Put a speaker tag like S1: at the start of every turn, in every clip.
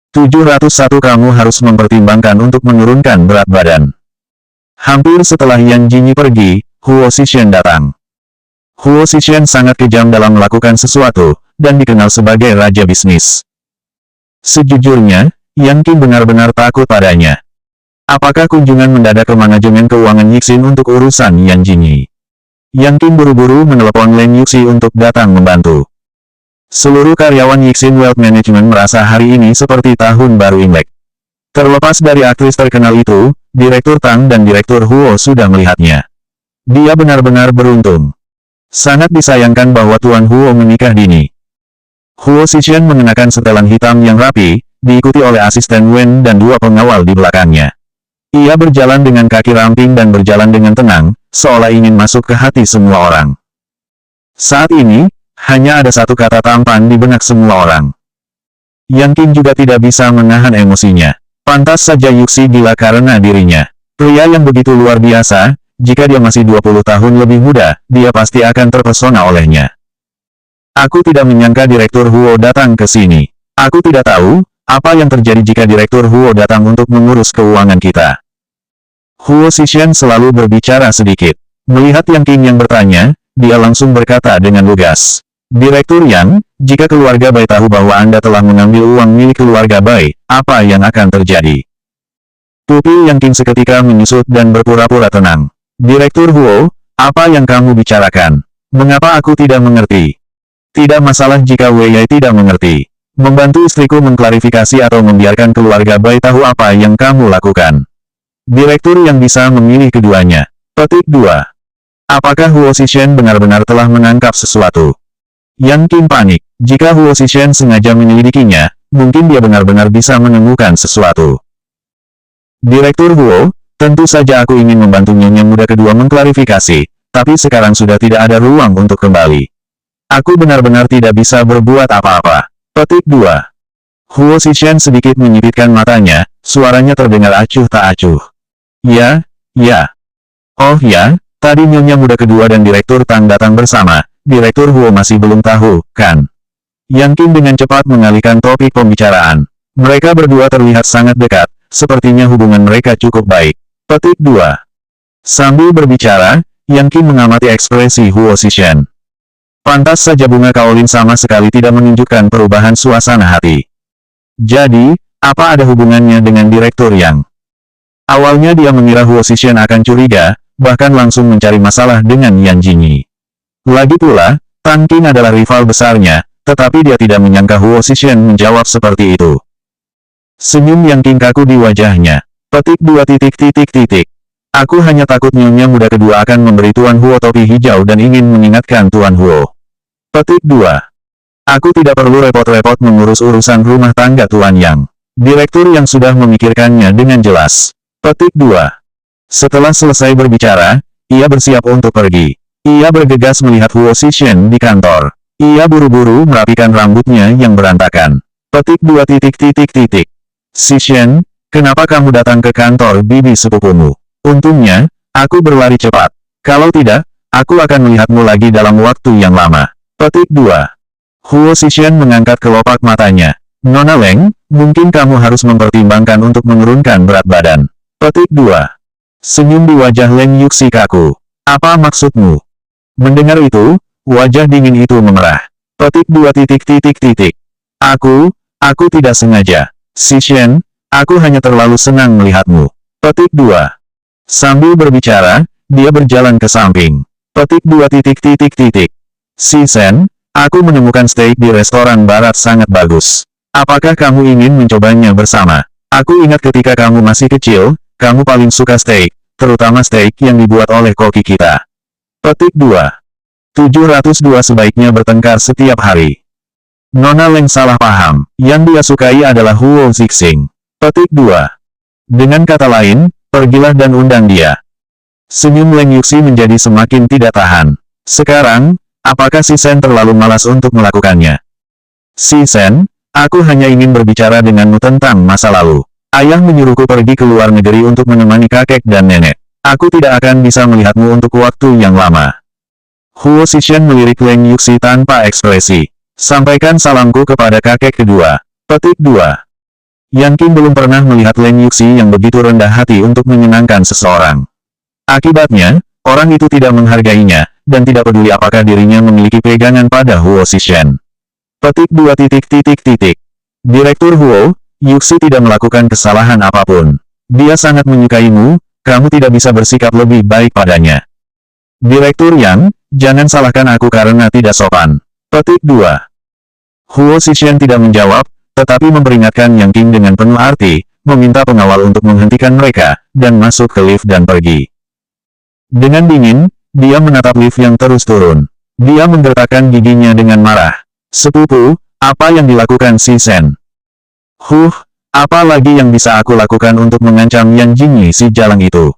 S1: 701 Kamu harus mempertimbangkan untuk menurunkan berat badan. Hampir setelah Yan Jingyi pergi, Huo Zixuan datang. Huo Zixuan sangat kejam dalam melakukan sesuatu, dan dikenal sebagai raja bisnis. Sejujurnya, Yan Qing benar-benar takut padanya. Apakah kunjungan mendadak ke manajemen keuangan Yixin untuk urusan Yan Jingyi? Yan Qing buru-buru menelepon Leng Yuxi untuk datang membantu. Seluruh karyawan Yixin Wealth Management merasa hari ini seperti tahun baru Imlek. Terlepas dari aktris terkenal itu, Direktur Tang dan Direktur Huo sudah melihatnya. Dia benar-benar beruntung. Sangat disayangkan bahwa Tuan Huo menikah dini. Huo Zixuan mengenakan setelan hitam yang rapi, diikuti oleh asisten Wen dan 2 pengawal di belakangnya. Ia berjalan dengan kaki ramping dan berjalan dengan tenang, seolah ingin masuk ke hati semua orang. Saat ini, hanya ada satu kata tampan di benak semua orang. Yan Qing juga tidak bisa menahan emosinya. Pantas saja Yuxi gila karena dirinya. Pria yang begitu luar biasa, jika dia masih 20 tahun lebih muda, dia pasti akan terpesona olehnya. Aku tidak menyangka Direktur Huo datang ke sini. Aku tidak tahu apa yang terjadi jika Direktur Huo datang untuk mengurus keuangan kita. Huo Zixuan selalu berbicara sedikit. Melihat Yan Qing yang bertanya, dia langsung berkata dengan lugas. Direktur Yan, jika keluarga Bai tahu bahwa Anda telah mengambil uang milik keluarga Bai, apa yang akan terjadi? Pupil Yan Qing seketika menyusut dan berpura-pura tenang. Direktur Huo, apa yang kamu bicarakan? Mengapa aku tidak mengerti? Tidak masalah jika Wei Yai tidak mengerti. Membantu istriku mengklarifikasi atau membiarkan keluarga Bai tahu apa yang kamu lakukan. Direktur yang bisa memilih keduanya. Petik 2. Apakah Huo Zixuan benar-benar telah menangkap sesuatu? Yan Qing panik. Jika Huo Zixuan sengaja menyelidikinya, mungkin dia benar-benar bisa menemukan sesuatu. Direktur Huo, tentu saja aku ingin membantu nyonya muda kedua mengklarifikasi, tapi sekarang sudah tidak ada ruang untuk kembali. Aku benar-benar tidak bisa berbuat apa-apa. Petik 2. Huo Zixuan sedikit menyipitkan matanya, suaranya terdengar acuh tak acuh. Ya, ya. Oh ya, tadi nyonya muda kedua dan Direktur Tang datang bersama, Direktur Huo masih belum tahu, kan? Yan Qing dengan cepat mengalihkan topik pembicaraan. Mereka berdua terlihat sangat dekat, sepertinya hubungan mereka cukup baik. Petik 2. Sambil berbicara, Yan Qing mengamati ekspresi Huo Zixuan. Pantas saja bunga kaolin sama sekali tidak menunjukkan perubahan suasana hati. Jadi, apa ada hubungannya dengan Direktur Yang? Awalnya dia mengira Huo Zixuan akan curiga, bahkan langsung mencari masalah dengan Yan Jingyi. Lagi pula, Tan Qing adalah rival besarnya, tetapi dia tidak menyangka Huo Zixuan menjawab seperti itu. Senyum Yan Qing kaku di wajahnya. Petik 2. Aku hanya takut nyonya muda kedua akan memberi Tuan Huo topi hijau dan ingin mengingatkan Tuan Huo. Petik 2. Aku tidak perlu repot-repot mengurus urusan rumah tangga Tuan Yang. Direktur yang sudah memikirkannya dengan jelas. Petik 2. Setelah selesai berbicara, ia bersiap untuk pergi. Ia bergegas melihat Huo Zixuan di kantor. Ia buru-buru merapikan rambutnya yang berantakan. Petik 2. Zixuan, kenapa kamu datang ke kantor bibi sepupumu? Untungnya, aku berlari cepat. Kalau tidak, aku akan melihatmu lagi dalam waktu yang lama. Petik 2. Huo Zixuan mengangkat kelopak matanya. Nona Leng, mungkin kamu harus mempertimbangkan untuk menurunkan berat badan. Petik 2. Senyum di wajah Leng Yuxi kaku. Apa maksudmu? Mendengar itu, wajah dingin itu memerah. Petik 2. Aku tidak sengaja. Zixuan, aku hanya terlalu senang melihatmu. Petik 2. Sambil berbicara, dia berjalan ke samping. Petik 2. Zixuan, aku menemukan steak di restoran barat sangat bagus. Apakah kamu ingin mencobanya bersama? Aku ingat ketika kamu masih kecil, kamu paling suka steak, terutama steak yang dibuat oleh koki kita. Petik 2. 702 Sebaiknya bertengkar setiap hari. Nona Leng salah paham. Yang dia sukai adalah Huo Zixing. Petik 2. Dengan kata lain, pergilah dan undang dia. Senyum Leng Yuxi menjadi semakin tidak tahan. Sekarang, apakah Zixuan terlalu malas untuk melakukannya? Zixuan, aku hanya ingin berbicara denganmu tentang masa lalu. Ayah menyuruhku pergi ke luar negeri untuk menemani kakek dan nenek. Aku tidak akan bisa melihatmu untuk waktu yang lama. Huo Zixuan melirik Leng Yuxi tanpa ekspresi. Sampaikan salamku kepada kakek kedua. Petik 2. Yan Qing belum pernah melihat Leng Yuxi yang begitu rendah hati untuk menyenangkan seseorang. Akibatnya, orang itu tidak menghargainya, dan tidak peduli apakah dirinya memiliki pegangan pada Huo Xishan. Petik 2. Direktur Huo, Yuxi tidak melakukan kesalahan apapun. Dia sangat menyukaimu, kamu tidak bisa bersikap lebih baik padanya. Direktur Yang, jangan salahkan aku karena tidak sopan. Petik 2. Huo Xishan tidak menjawab, tetapi memperingatkan Yang Qing dengan penuh arti, meminta pengawal untuk menghentikan mereka, dan masuk ke lift dan pergi. Dengan dingin, dia menatap lift yang terus turun. Dia menggertakkan giginya dengan marah. Sepupu, apa yang dilakukan si Sen? Apa lagi yang bisa aku lakukan untuk mengancam Yan Jingyi si jalang itu?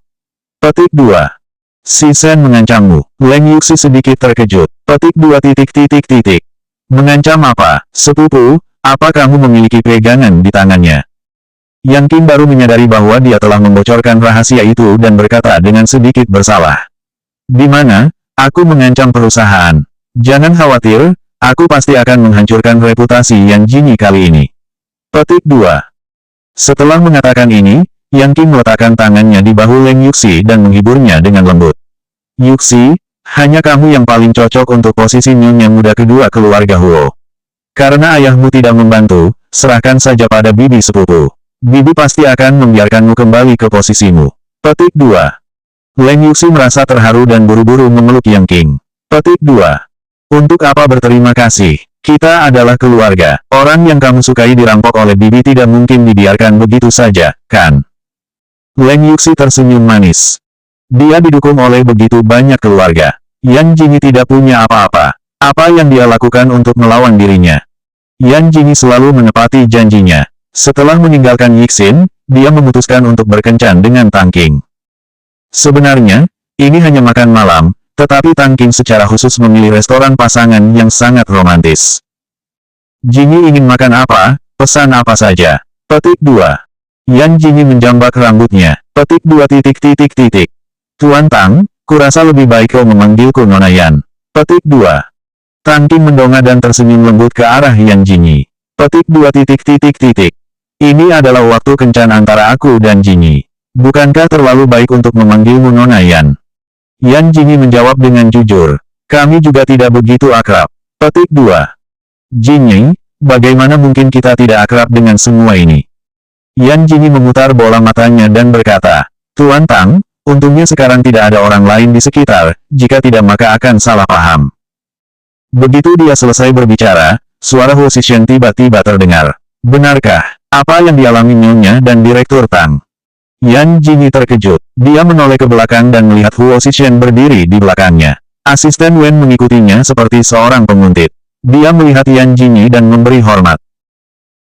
S1: Petik 2. Si Sen mengancammu. Leng Yuxi sedikit terkejut. Petik 2. Mengancam apa, sepupu? Apa kamu memiliki pegangan di tangannya? Yang Qing baru menyadari bahwa dia telah membocorkan rahasia itu dan berkata dengan sedikit bersalah. Di mana? Aku mengancam perusahaan. Jangan khawatir, aku pasti akan menghancurkan reputasi Yan Jingyi kali ini. Petik 2. Setelah mengatakan ini, Yang Qing meletakkan tangannya di bahu Leng Yuxi dan menghiburnya dengan lembut. Yuxi, hanya kamu yang paling cocok untuk posisi nyonya muda kedua keluarga Huo. Karena ayahmu tidak membantu, serahkan saja pada bibi sepupu. Bibi pasti akan membiarkanmu kembali ke posisimu. Petik 2. Leng Yuxi merasa terharu dan buru-buru memeluk Yang Qing. Petik 2. Untuk apa berterima kasih? Kita adalah keluarga. Orang yang kamu sukai dirampok oleh bibi tidak mungkin dibiarkan begitu saja, kan? Leng Yuxi tersenyum manis. Dia didukung oleh begitu banyak keluarga. Yan Jingyi tidak punya apa-apa. Apa yang dia lakukan untuk melawan dirinya? Yan Jingyi selalu menepati janjinya. Setelah meninggalkan Yixin, dia memutuskan untuk berkencan dengan Tang Qing. Sebenarnya, ini hanya makan malam, tetapi Tang Qing secara khusus memilih restoran pasangan yang sangat romantis. Jingyi ingin makan apa? Pesan apa saja. Petik 2. Yan Jingyi menjambak rambutnya. Petik 2. Tuan Tang, kurasa lebih baik kau memanggilku Nona Yan. Petik 2. Tang Qing mendongak dan tersenyum lembut ke arah Yan Jingyi. Petik 2. Ini adalah waktu kencan antara aku dan Jingyi. Bukankah terlalu baik untuk memanggilmu Nona Yan? Yan Jingyi menjawab dengan jujur. Kami juga tidak begitu akrab. Petik 2. Jingyi, bagaimana mungkin kita tidak akrab dengan semua ini? Yan Jingyi memutar bola matanya dan berkata, Tuan Tang, untungnya sekarang tidak ada orang lain di sekitar, jika tidak maka akan salah paham. Begitu dia selesai berbicara, suara Huo Xishan tiba-tiba terdengar. Benarkah? Apa yang dialami Nyonya dan Direktur Tang? Yan Jingyi terkejut. Dia menoleh ke belakang dan melihat Huo Xishan berdiri di belakangnya. Asisten Wen mengikutinya seperti seorang penguntit. Dia melihat Yan Jingyi dan memberi hormat.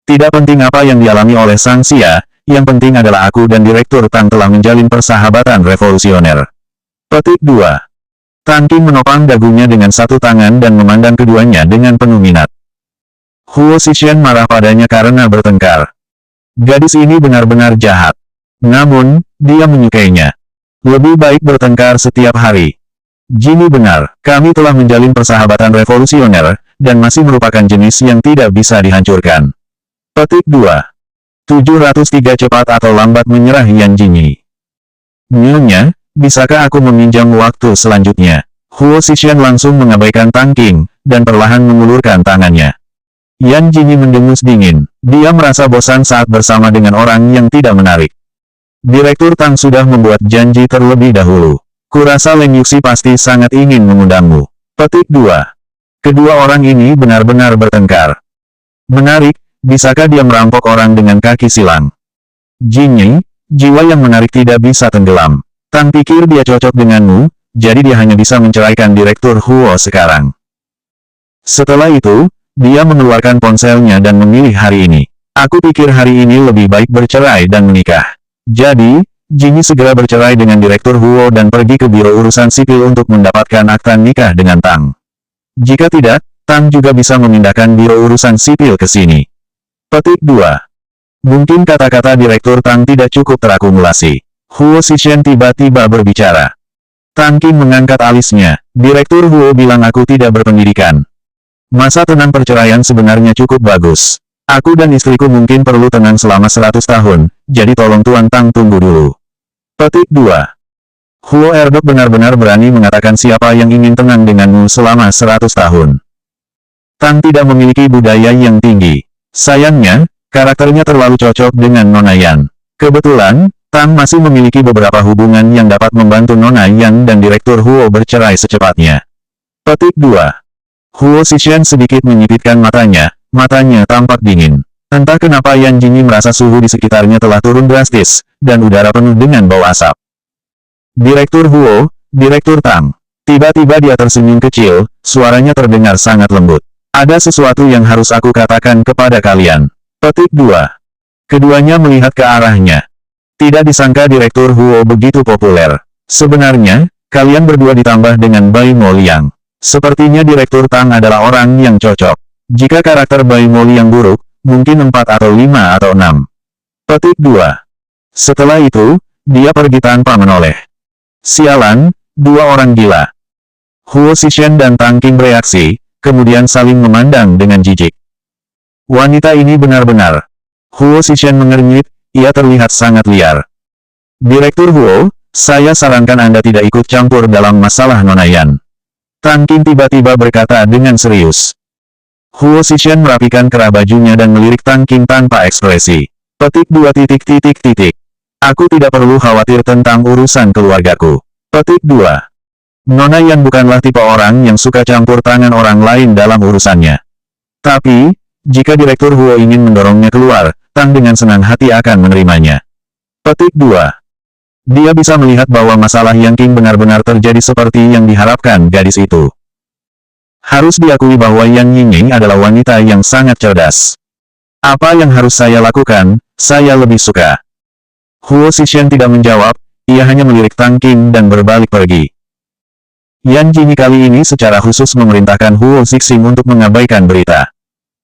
S1: Tidak penting apa yang dialami oleh Sang Xia, yang penting adalah aku dan Direktur Tang telah menjalin persahabatan revolusioner. Petik 2. Tang Qing menopang dagunya dengan satu tangan dan memandang keduanya dengan penuh minat. Huo Xishan marah padanya karena bertengkar. Gadis ini benar-benar jahat. Namun, dia menyukainya. Lebih baik bertengkar setiap hari. Jingyi benar, kami telah menjalin persahabatan revolusioner, dan masih merupakan jenis yang tidak bisa dihancurkan. Petik 2. 703 cepat atau lambat menyerah Yan Jingyi. Nyonya, bisakah aku meminjam waktu selanjutnya? Huo Xishan langsung mengabaikan Tang Qing, dan perlahan mengulurkan tangannya. Yan Jingyi mendengus dingin. Dia merasa bosan saat bersama dengan orang yang tidak menarik. Direktur Tang sudah membuat janji terlebih dahulu. Kurasa Leng Yuxi pasti sangat ingin mengundangmu. Petik 2. Kedua orang ini benar-benar bertengkar. Menarik, bisakah dia merampok orang dengan kaki silang? Jingyi, jiwa yang menarik tidak bisa tenggelam. Tang pikir dia cocok denganmu, jadi dia hanya bisa menceraikan Direktur Huo sekarang. Setelah itu, dia mengeluarkan ponselnya dan memilih hari ini. Aku pikir hari ini lebih baik bercerai dan menikah. Jadi, Jingyi segera bercerai dengan Direktur Huo dan pergi ke Biro Urusan Sipil untuk mendapatkan akta nikah dengan Tang. Jika tidak, Tang juga bisa memindahkan Biro Urusan Sipil ke sini. Petik 2. Mungkin kata-kata Direktur Tang tidak cukup terakumulasi. Huo Xishan tiba-tiba berbicara. Tang Qing mengangkat alisnya. Direktur Huo bilang aku tidak berpendidikan. Masa tenang perceraian sebenarnya cukup bagus. Aku dan istriku mungkin perlu tenang selama 100 tahun, jadi tolong Tuan Tang tunggu dulu. Petik 2. Huo Erdok benar-benar berani mengatakan siapa yang ingin tenang denganmu selama 100 tahun. Tang tidak memiliki budaya yang tinggi. Sayangnya, karakternya terlalu cocok dengan Nona Yan. Kebetulan, Tang masih memiliki beberapa hubungan yang dapat membantu Nona Yan dan Direktur Huo bercerai secepatnya. Petik 2. Huo Xishan sedikit menyipitkan matanya tampak dingin. Entah kenapa Yan Jingyi merasa suhu di sekitarnya telah turun drastis, dan udara penuh dengan bau asap. Direktur Huo, Direktur Tang. Tiba-tiba dia tersenyum kecil, suaranya terdengar sangat lembut. Ada sesuatu yang harus aku katakan kepada kalian. Petik 2. Keduanya melihat ke arahnya. Tidak disangka Direktur Huo begitu populer. Sebenarnya, kalian berdua ditambah dengan Bai Mo Liang. Sepertinya Direktur Tang adalah orang yang cocok. Jika karakter Bai Mo Liang buruk, mungkin 4 atau 5 atau 6. Petik 2. Setelah itu, dia pergi tanpa menoleh. Sialan, dua orang gila. Huo Xishan dan Tang Qing bereaksi, kemudian saling memandang dengan jijik. Wanita ini benar-benar. Huo Xishan mengernyit, ia terlihat sangat liar. Direktur Huo, saya sarankan Anda tidak ikut campur dalam masalah Nona Yan. Tang Qing tiba-tiba berkata dengan serius. Huo Xishan merapikan kerah bajunya dan melirik Tang Qing tanpa ekspresi. Petik 2. Aku tidak perlu khawatir tentang urusan keluargaku. Petik 2. Nona Yan bukanlah tipe orang yang suka campur tangan orang lain dalam urusannya. Tapi, jika Direktur Huo ingin mendorongnya keluar, Tang dengan senang hati akan menerimanya. Petik 2. Dia bisa melihat bahwa masalah Yang Qing benar-benar terjadi seperti yang diharapkan gadis itu. Harus diakui bahwa Yan Yingying adalah wanita yang sangat cerdas. Apa yang harus saya lakukan? Saya lebih suka. Huo Xishan tidak menjawab, ia hanya melirik Tang Qing dan berbalik pergi. Yan Jingyi kali ini secara khusus memerintahkan Huo Xixing untuk mengabaikan berita.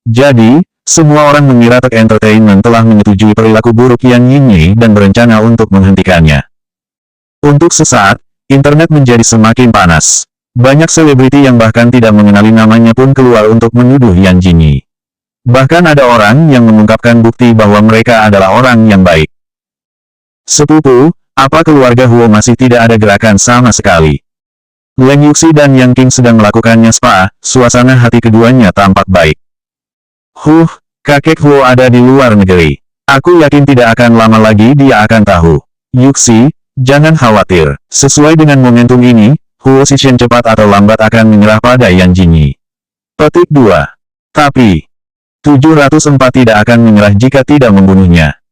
S1: Jadi, semua orang mengira Tek Entertainment telah menyetujui perilaku buruk Yan Yingying dan berencana untuk menghentikannya. Untuk sesaat, internet menjadi semakin panas. Banyak selebriti yang bahkan tidak mengenali namanya pun keluar untuk menuduh Yan Jingyi. Bahkan ada orang yang mengungkapkan bukti bahwa mereka adalah orang yang baik. Sepupu, apa keluarga Huo masih tidak ada gerakan sama sekali? Leng Yuxi dan Yang Qing sedang melakukannya spa, suasana hati keduanya tampak baik. Kakek Huo ada di luar negeri. Aku yakin tidak akan lama lagi dia akan tahu. Yuxi, jangan khawatir. Sesuai dengan momentum ini, Huo Xishan cepat atau lambat akan menyerah pada Yan Jingyi. Petik 2. Tapi, 704 tidak akan menyerah jika tidak membunuhnya.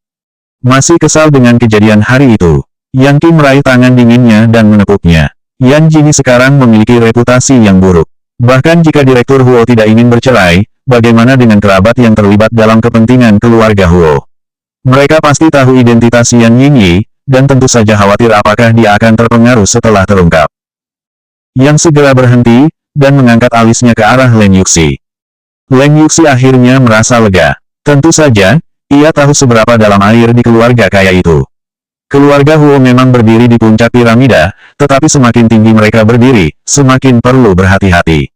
S1: Masih kesal dengan kejadian hari itu, Yang Qing meraih tangan dinginnya dan menepuknya. Yan Jingyi sekarang memiliki reputasi yang buruk. Bahkan jika Direktur Huo tidak ingin bercerai, bagaimana dengan kerabat yang terlibat dalam kepentingan keluarga Huo? Mereka pasti tahu identitas Yan Jingyi, dan tentu saja khawatir apakah dia akan terpengaruh setelah terungkap. Yang segera berhenti, dan mengangkat alisnya ke arah Leng Yuxi. Leng Yuxi akhirnya merasa lega. Tentu saja, ia tahu seberapa dalam air di keluarga kaya itu. Keluarga Huo memang berdiri di puncak piramida, tetapi semakin tinggi mereka berdiri, semakin perlu berhati-hati.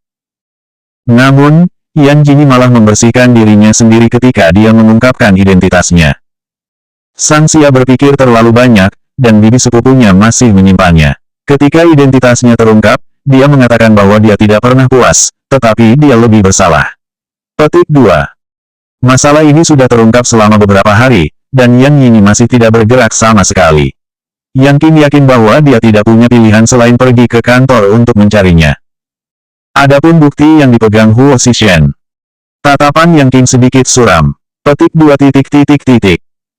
S1: Namun, Yan Jingyi malah membersihkan dirinya sendiri ketika dia mengungkapkan identitasnya. Sang Xia berpikir terlalu banyak, dan bibi sepupunya masih menyimpannya. Ketika identitasnya terungkap, dia mengatakan bahwa dia tidak pernah puas, tetapi dia lebih bersalah. Petik 2. Masalah ini sudah terungkap selama beberapa hari, dan Yan Jingyi masih tidak bergerak sama sekali. Yang Qing yakin bahwa dia tidak punya pilihan selain pergi ke kantor untuk mencarinya. Adapun bukti yang dipegang Huo Xishan. Tatapan Yang Qing sedikit suram. Petik 2.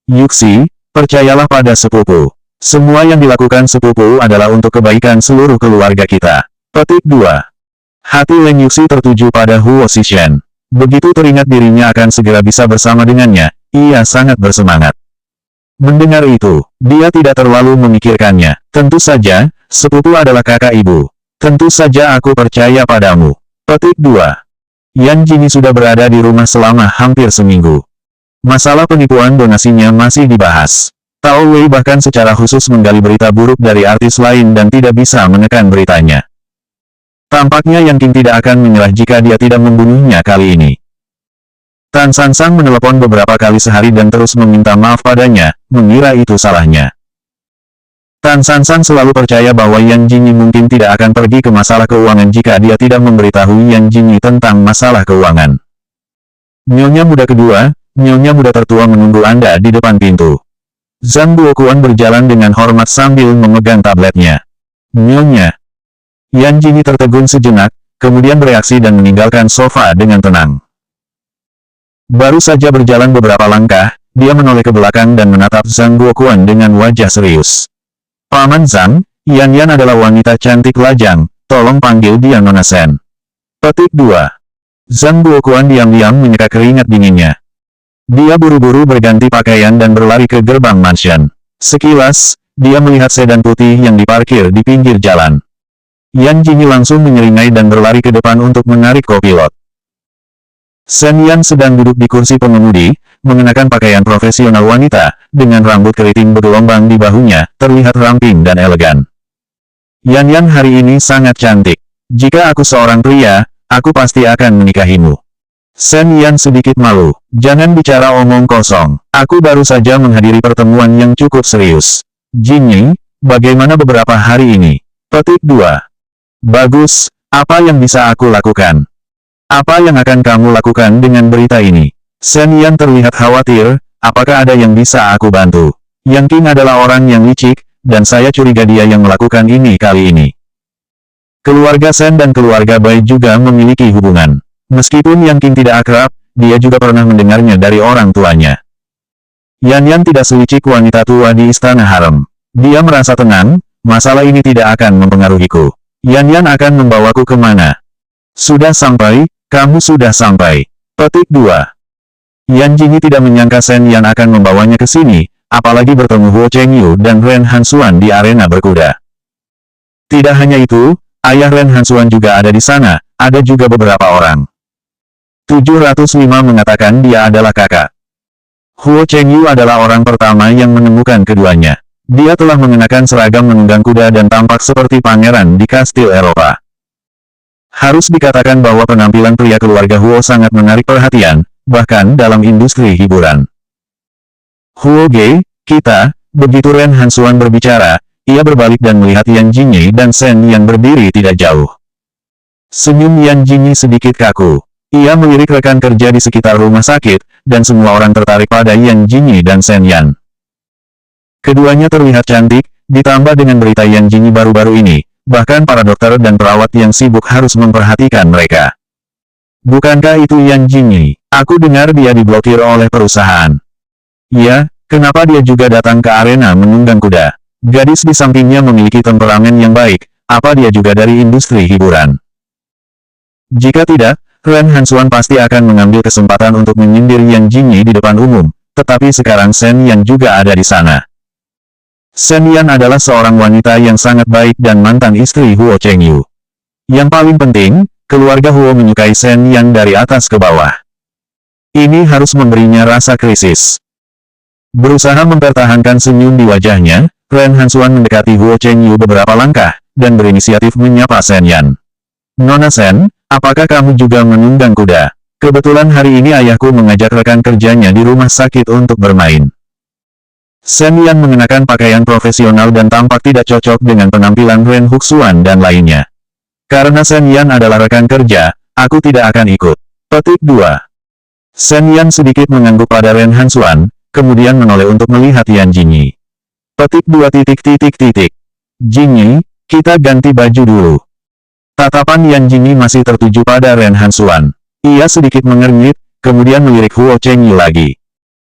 S1: Yuxi, percayalah pada sepupu. Semua yang dilakukan sepupu adalah untuk kebaikan seluruh keluarga kita. Petik 2. Hati Leng Yuxi tertuju pada Huo Xishan. Begitu teringat dirinya akan segera bisa bersama dengannya, ia sangat bersemangat. Mendengar itu, dia tidak terlalu memikirkannya. Tentu saja, sepupu adalah kakak ibu. Tentu saja aku percaya padamu. Petik 2. Yan Jingyi sudah berada di rumah selama hampir seminggu. Masalah penipuan donasinya masih dibahas. Tao Wei bahkan secara khusus menggali berita buruk dari artis lain dan tidak bisa menekan beritanya. Tampaknya Yang Qing tidak akan menyerah jika dia tidak membunuhnya kali ini. Tan Sansang menelepon beberapa kali sehari dan terus meminta maaf padanya, mengira itu salahnya. Tan Sansang selalu percaya bahwa Yan Jingyi mungkin tidak akan pergi ke masalah keuangan jika dia tidak memberitahu Yan Jingyi tentang masalah keuangan. Nyonya muda kedua, Nyonya muda tertua menunggu Anda di depan pintu. Zhang Duokuan berjalan dengan hormat sambil memegang tabletnya. Nyonya. Yan Jingyi tertegun sejenak, kemudian bereaksi dan meninggalkan sofa dengan tenang. Baru saja berjalan beberapa langkah, dia menoleh ke belakang dan menatap Zhang Duokuan dengan wajah serius. Paman Zhang, Yan adalah wanita cantik lajang, tolong panggil dia Nona Sen. Petik 2. Zhang Duokuan diam-diam menyeka keringat dinginnya. Dia buru-buru berganti pakaian dan berlari ke gerbang mansion. Sekilas, dia melihat sedan putih yang diparkir di pinggir jalan. Yan Jingyi langsung menyeringai dan berlari ke depan untuk menarik kopilot. Sen Yan sedang duduk di kursi pengemudi, mengenakan pakaian profesional wanita, dengan rambut keriting bergelombang di bahunya, terlihat ramping dan elegan. Yan hari ini sangat cantik. Jika aku seorang pria, aku pasti akan menikahimu. Sen Yan sedikit malu. Jangan bicara omong kosong. Aku baru saja menghadiri pertemuan yang cukup serius. Jingyi, bagaimana beberapa hari ini? Petik 2. Bagus, apa yang bisa aku lakukan? Apa yang akan kamu lakukan dengan berita ini? Sen Yan terlihat khawatir, apakah ada yang bisa aku bantu? Yang King adalah orang yang licik, dan saya curiga dia yang melakukan ini kali ini. Keluarga Sen dan keluarga Bai juga memiliki hubungan. Meskipun Yang King tidak akrab, dia juga pernah mendengarnya dari orang tuanya. Yan tidak selicik wanita tua di istana harem. Dia merasa tenang, masalah ini tidak akan mempengaruhiku. Yan akan membawaku kemana? Sudah sampai, kamu sudah sampai. Petik 2. Yan Jingyi tidak menyangka Sen Yan akan membawanya ke sini, apalagi bertemu Huo Chengyu dan Ren Hansuan di arena berkuda. Tidak hanya itu, ayah Ren Hansuan juga ada di sana, ada juga beberapa orang. 705 mengatakan dia adalah kakak. Huo Chengyu adalah orang pertama yang menemukan keduanya. Dia telah mengenakan seragam menunggang kuda dan tampak seperti pangeran di kastil Eropa. Harus dikatakan bahwa penampilan pria keluarga Huo sangat menarik perhatian, bahkan dalam industri hiburan. Huo Ge, kita, begitu Ren Hansuan berbicara, ia berbalik dan melihat Yan Jingyi dan Sen yang berdiri tidak jauh. Senyum Yan Jingyi sedikit kaku. Ia melirik rekan kerja di sekitar rumah sakit, dan semua orang tertarik pada Yan Jingyi dan Sen Yan. Keduanya terlihat cantik, ditambah dengan berita Yan Jingyi baru-baru ini. Bahkan para dokter dan perawat yang sibuk harus memperhatikan mereka. Bukankah itu Yan Jingyi? Aku dengar dia diblokir oleh perusahaan. Ya, kenapa dia juga datang ke arena menunggang kuda? Gadis di sampingnya memiliki temperamen yang baik, apa dia juga dari industri hiburan? Jika tidak, Ren Hansuan pasti akan mengambil kesempatan untuk menyindir Yan Jingyi di depan umum, tetapi sekarang Sen Yan juga ada di sana. Sen Yan adalah seorang wanita yang sangat baik dan mantan istri Huo Chengyu. Yang paling penting, keluarga Huo menyukai Sen Yan dari atas ke bawah. Ini harus memberinya rasa krisis. Berusaha mempertahankan senyum di wajahnya, Ren Hansuan mendekati Huo Chengyu beberapa langkah, dan berinisiatif menyapa Sen Yan. Nona Sen, apakah kamu juga menunggang kuda? Kebetulan hari ini ayahku mengajak rekan kerjanya di rumah sakit untuk bermain. Sen Yan mengenakan pakaian profesional dan tampak tidak cocok dengan penampilan Ren Huxuan dan lainnya. Karena Sen Yan adalah rekan kerja, aku tidak akan ikut. Petik 2. Sen Yan sedikit mengangguk pada Ren Hansuan, kemudian menoleh untuk melihat Yan Jingyi. Petik 2. Jingyi, kita ganti baju dulu. Tatapan Yan Jingyi masih tertuju pada Ren Hansuan. Ia sedikit mengernyit, kemudian melirik Huo Chengyu lagi.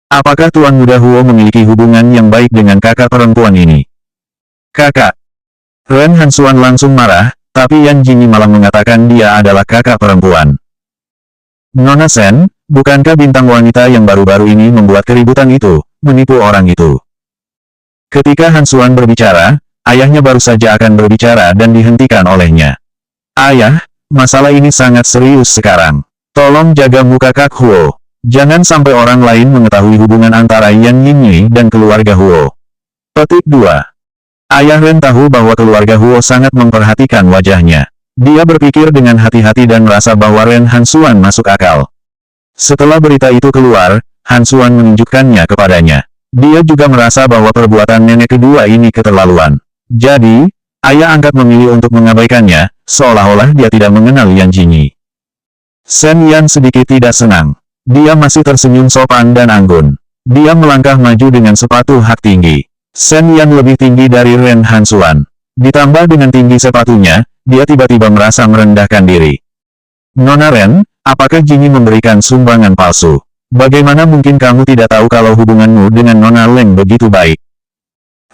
S1: Apakah Tuan Muda Huo memiliki hubungan yang baik dengan kakak perempuan ini? Kakak. Ren Hansuan langsung marah, tapi Yan Jingyi malah mengatakan dia adalah kakak perempuan. Nona Sen, bukankah bintang wanita yang baru-baru ini membuat keributan itu, menipu orang itu? Ketika Hansuan berbicara, ayahnya baru saja akan berbicara dan dihentikan olehnya. Ayah, masalah ini sangat serius sekarang. Tolong jaga muka Kak Huo. Jangan sampai orang lain mengetahui hubungan antara Yan Jingyi dan keluarga Huo. Petik 2. Ayah Ren tahu bahwa keluarga Huo sangat memperhatikan wajahnya. Dia berpikir dengan hati-hati dan merasa bahwa Ren Hansuan masuk akal. Setelah berita itu keluar, Han Xuan menunjukkannya kepadanya. Dia juga merasa bahwa perbuatan nenek kedua ini keterlaluan. Jadi, ayah angkat memilih untuk mengabaikannya, seolah-olah dia tidak mengenal Yan Jingyi. Shen Yan sedikit tidak senang. Dia masih tersenyum sopan dan anggun. Dia melangkah maju dengan sepatu hak tinggi. Shen Yan lebih tinggi dari Ren Han Xuan. Ditambah dengan tinggi sepatunya, dia tiba-tiba merasa merendahkan diri. Nona Ren, apakah Jingyi memberikan sumbangan palsu? Bagaimana mungkin kamu tidak tahu kalau hubunganmu dengan Nona Leng begitu baik?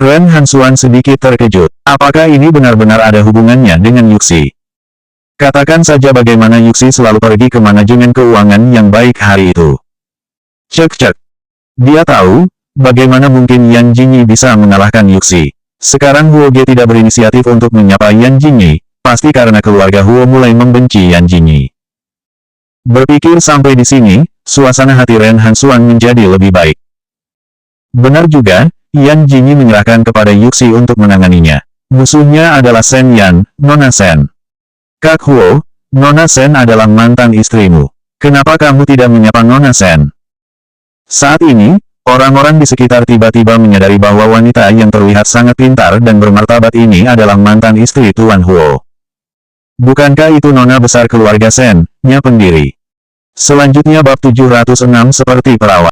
S1: Ren Han Xuan sedikit terkejut. Apakah ini benar-benar ada hubungannya dengan Yuxi? Katakan saja bagaimana Yuxi selalu pergi ke manajemen keuangan yang baik hari itu. Cek. Dia tahu, bagaimana mungkin Yan Jingyi bisa mengalahkan Yuxi. Sekarang Huo Ge tidak berinisiatif untuk menyapa Yan Jingyi, pasti karena keluarga Huo mulai membenci Yan Jingyi. Berpikir sampai di sini, suasana hati Ren Han Xuan menjadi lebih baik. Benar juga, Yan Jingyi menyerahkan kepada Yuxi untuk menanganinya. Musuhnya adalah Shen Yan, Nona Shen. Kak Huo, Nona Shen adalah mantan istrimu. Kenapa kamu tidak menyapa Nona Shen? Saat ini, orang-orang di sekitar tiba-tiba menyadari bahwa wanita yang terlihat sangat pintar dan bermartabat ini adalah mantan istri Tuan Huo. Bukankah itu nona besar keluarga Shen, nya pendiri? Selanjutnya bab 706 seperti perawat.